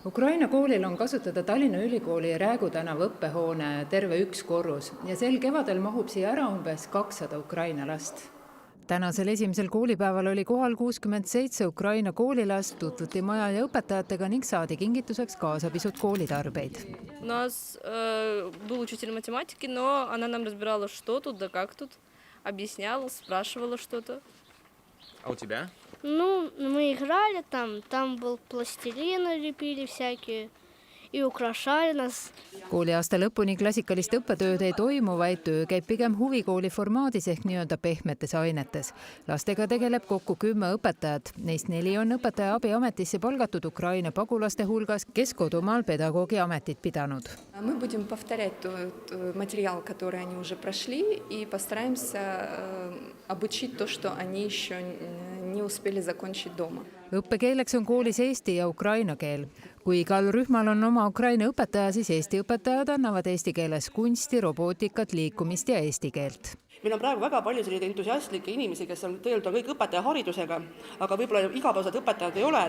Ukraina koolil on kasutada Tallinna Ülikooli Räägu tänava õppehoone terve üks korrus ja sel kevadel mahub siia ära umbes 200 Ukraina last. Tänasel esimesel koolipäeval oli kohal 67 Ukraina koolilast, tutvuti maja ja õpetajatega ning saadi kingituseks kaasa pisut koolitarbeid. У нас был учитель математики, но она нам разбирала, что тут, да как тут, объясняла, спрашивала что-то. А у тебя? Ну, мы играли там был пластилин, лепили всякие и украшали нас. Kooliaasta lõpuni klassikalist õppetööd ei toimu, vaid töö käib pigem huvikooli formaadis ehk nii-öelda pehmetes ainetes. Lastega tegeleb kokku 10 õpetajat. Neist 4 on õpetaja abiametisse palgatud Ukraina pagulaste hulgas, kes kodumaal pedagoogi ametit pidanud. Мы будем повторять тот материал, который они уже прошли, и постараемся обучить то, что они еще не успели закончить дома. Õppekeeleks on koolis eesti ja ukraina keel. Kui igal rühmal on oma ukraina õpetaja, siis eesti õpetajad annavad eesti keeles kunsti, robootikat, liikumist ja eesti keelt. Meil on praegu väga palju selliseid entusiastlikke inimesi, kes on tegelikult kõik õpetaja haridusega, aga võib-olla igapäevased õpetajad ei ole,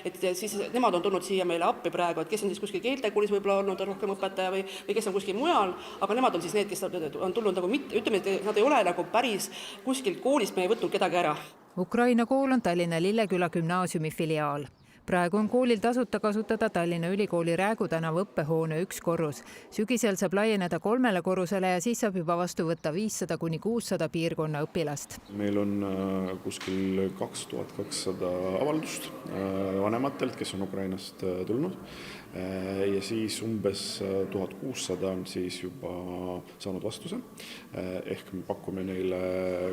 et siis nemad on tulnud siia meile appi praegu, et kes on siis kuskil keeltekoolis võib-olla olnud rohkem õpetaja või kes on kuskil mujal, aga nemad on siis need, kes on tulnud nagu ütleme, et nad ei ole nagu päris kuskil koolist, me ei võtnud kedagi ära. Ukraina kool on Tallinna Lilleküla gümnaasiumi filiaal. Praegu on koolil tasuta kasutada Tallinna Ülikooli Räägu tänava õppehoone üks korrus. Sügisel saab laieneda 3 korrusele ja siis saab juba vastu võtta 500–600 piirkonna õpilast. Meil on kuskil 2200 avaldust vanematelt, kes on Ukrainast tulnud. Ja siis umbes 1600 on siis juba saanud vastuse. Ehk me pakume neile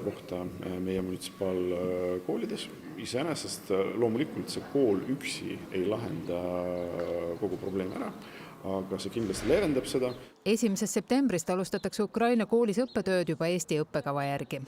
kohta meie munitsipaalkoolides. Iseenesest loomulikult see kool üksi ei lahenda kogu probleemi ära, aga see kindlasti leevendab seda. 1. septembrist alustatakse Ukraina koolis õppetööd juba Eesti õppekava järgi.